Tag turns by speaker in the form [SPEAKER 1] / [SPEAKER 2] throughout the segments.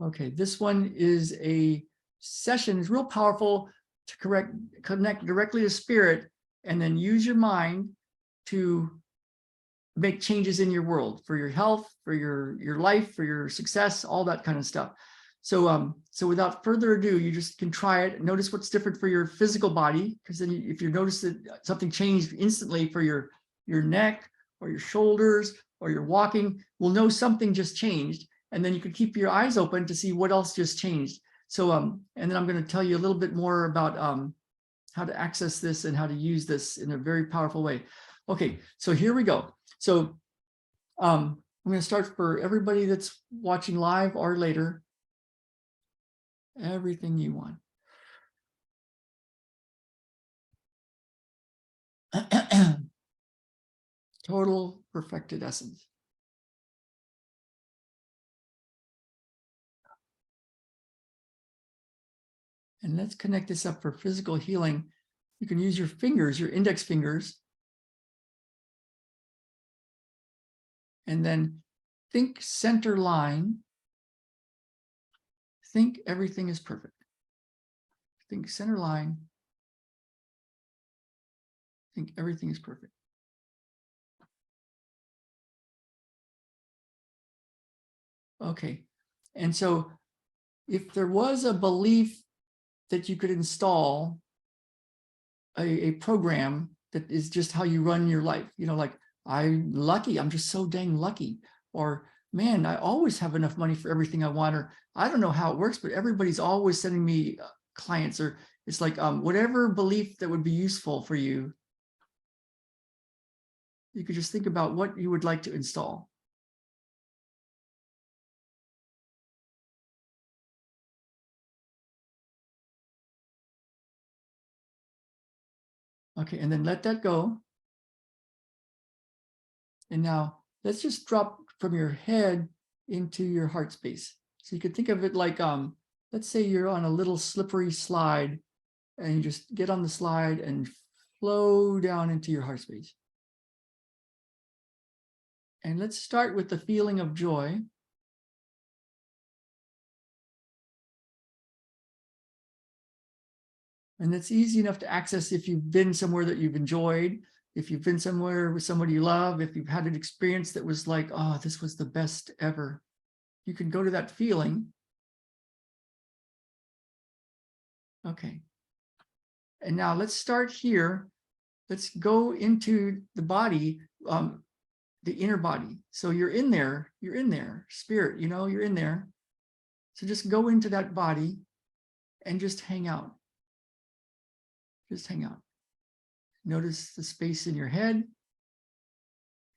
[SPEAKER 1] Okay, this one is a session. It's real powerful to connect directly to spirit, and then use your mind to make changes in your world for your health, for your life, for your success, all that kind of stuff. So without further ado, you just can try it. Notice what's different for your physical body, because then if you notice that something changed instantly for your neck or your shoulders or your walking, we'll know something just changed. And then you can keep your eyes open to see what else just changed. So, and then I'm going to tell you a little bit more about how to access this and how to use this in a very powerful way. Okay, so here we go. So I'm going to start for everybody that's watching live or later. Everything you want. Total perfected essence. And let's connect this up for physical healing. You can use your fingers, your index fingers, and then think center line. Think everything is perfect. Think center line. Think everything is perfect. Okay. And so if there was a belief that you could install a program that is just how you run your life, you know, like, I'm lucky, I'm just so dang lucky, or man, I always have enough money for everything I want, or I don't know how it works, but everybody's always sending me clients, or it's like whatever belief that would be useful for you, you could just think about what you would like to install. Okay, and then let that go. And now let's just drop from your head into your heart space. So you could think of it like, let's say you're on a little slippery slide, and you just get on the slide and flow down into your heart space. And let's start with the feeling of joy. And it's easy enough to access if you've been somewhere that you've enjoyed, if you've been somewhere with somebody you love, if you've had an experience that was like, oh, this was the best ever. You can go to that feeling. Okay. And now let's start here. Let's go into the body, the inner body. So you're in there, spirit, you know, you're in there. So just go into that body and just hang out. Just hang out. Notice the space in your head.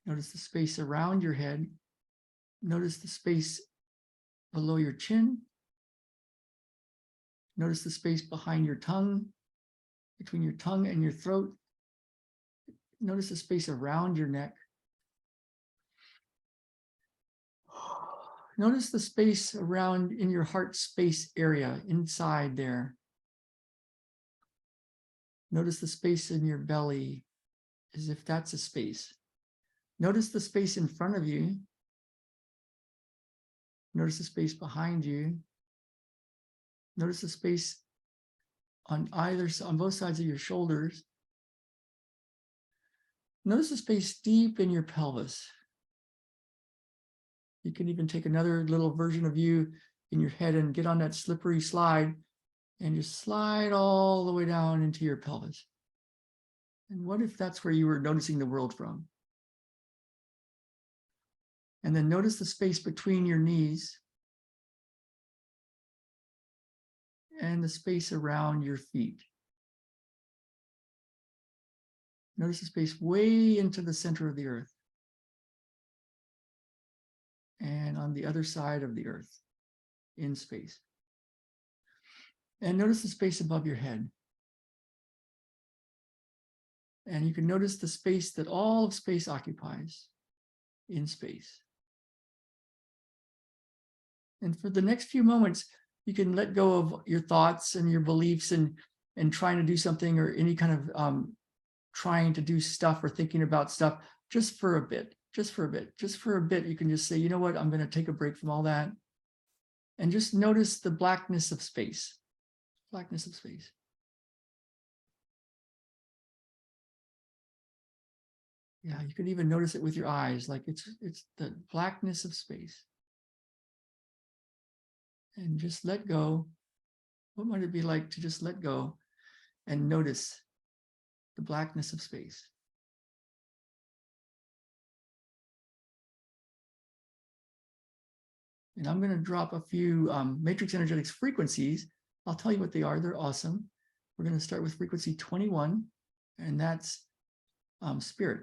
[SPEAKER 1] Notice the space around your head. Notice the space below your chin. Notice the space behind your tongue, between your tongue and your throat. Notice the space around your neck. Notice the space around in your heart space area, inside there. Notice the space in your belly, as if that's a space. Notice the space in front of you. Notice the space behind you. Notice the space on both sides of your shoulders. Notice the space deep in your pelvis. You can even take another little version of you in your head and get on that slippery slide and just slide all the way down into your pelvis. And what if that's where you were noticing the world from? And then notice the space between your knees and the space around your feet. Notice the space way into the center of the earth and on the other side of the earth in space. And notice the space above your head. And you can notice the space that all of space occupies in space. And for the next few moments, you can let go of your thoughts and your beliefs and trying to do something, or any kind of trying to do stuff or thinking about stuff, just for a bit, just for a bit. You can just say, you know what, I'm going to take a break from all that. and just notice the blackness of space. Blackness of space. Yeah, you could even notice it with your eyes, like it's the blackness of space. And just let go. What might it be like to just let go and notice the blackness of space? And I'm going to drop a few matrix energetics frequencies. I'll tell you what they are. They're awesome. We're going to start with frequency 21, and that's spirit.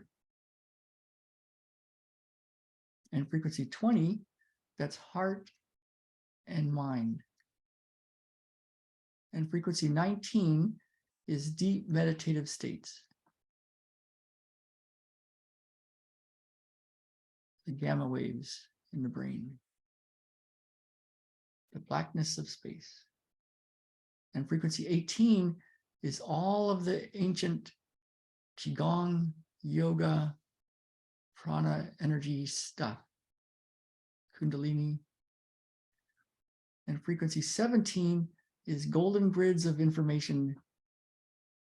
[SPEAKER 1] And frequency 20, that's heart and mind. And frequency 19 is deep meditative states. The gamma waves in the brain. The blackness of space. And frequency 18 is all of the ancient Qigong, yoga, prana energy stuff. Kundalini. And frequency 17 is golden grids of information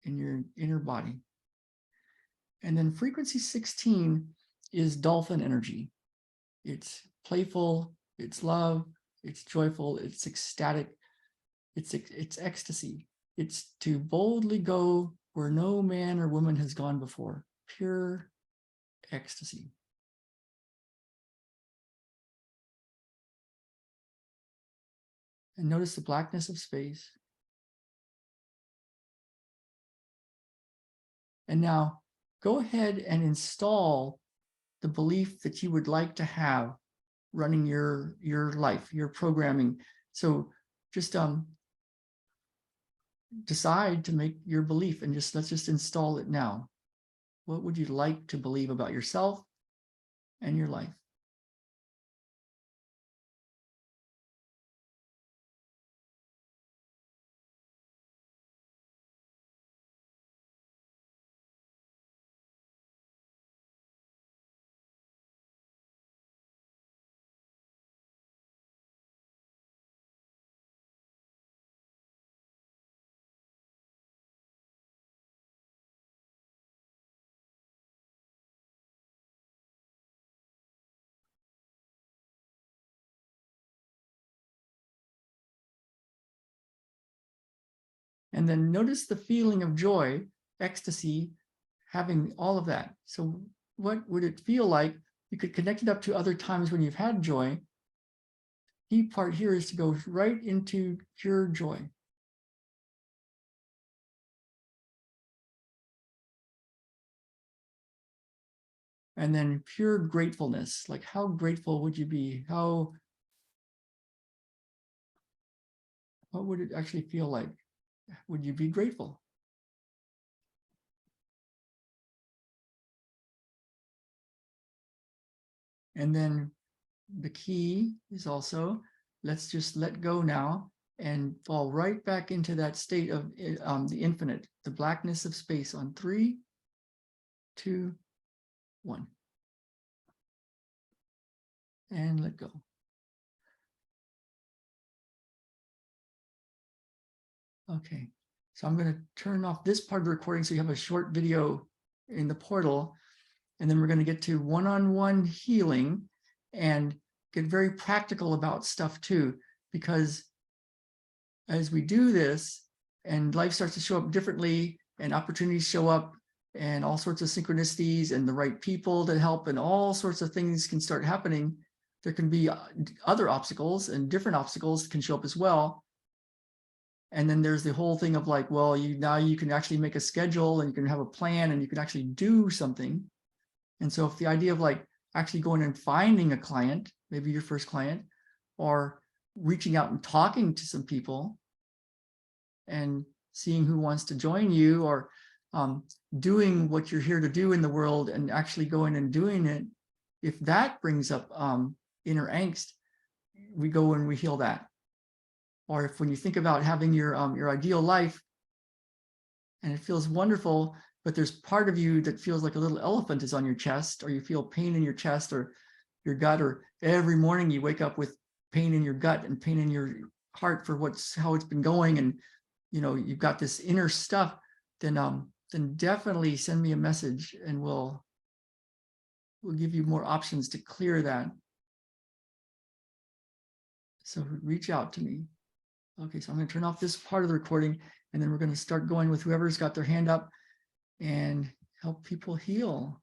[SPEAKER 1] in your inner body. And then frequency 16 is dolphin energy. It's playful, it's love, it's joyful, it's ecstatic, it's ecstasy. It's to boldly go where no man or woman has gone before. Pure ecstasy. And notice the blackness of space. And now go ahead and install the belief that you would like to have running your life, your programming. So just decide to make your belief and let's just install it now. What would you like to believe about yourself and your life? And then notice the feeling of joy, ecstasy, having all of that. So what would it feel like? You could connect it up to other times when you've had joy. Key part here is to go right into pure joy. And then pure gratefulness, like how grateful would you be? What would it actually feel like? Would you be grateful? And then the key is also, let's just let go now and fall right back into that state of the infinite, the blackness of space on 3, 2, 1. And let go. Okay, so I'm going to turn off this part of the recording so you have a short video in the portal, and then we're going to get to one-on-one healing and get very practical about stuff too, because as we do this and life starts to show up differently and opportunities show up and all sorts of synchronicities and the right people to help and all sorts of things can start happening, there can be other obstacles, and different obstacles can show up as well. And then there's the whole thing of like, well, now you can actually make a schedule and you can have a plan and you can actually do something. And so if the idea of like actually going and finding a client, maybe your first client, or reaching out and talking to some people and seeing who wants to join you, or doing what you're here to do in the world and actually going and doing it, if that brings up inner angst, we go and we heal that. Or if when you think about having your ideal life and it feels wonderful, but there's part of you that feels like a little elephant is on your chest, or you feel pain in your chest or your gut, or every morning you wake up with pain in your gut and pain in your heart for how it's been going, and you've got this inner stuff, then definitely send me a message, and we'll give you more options to clear that. So reach out to me. Okay, so I'm going to turn off this part of the recording, and then we're going to start going with whoever's got their hand up and help people heal.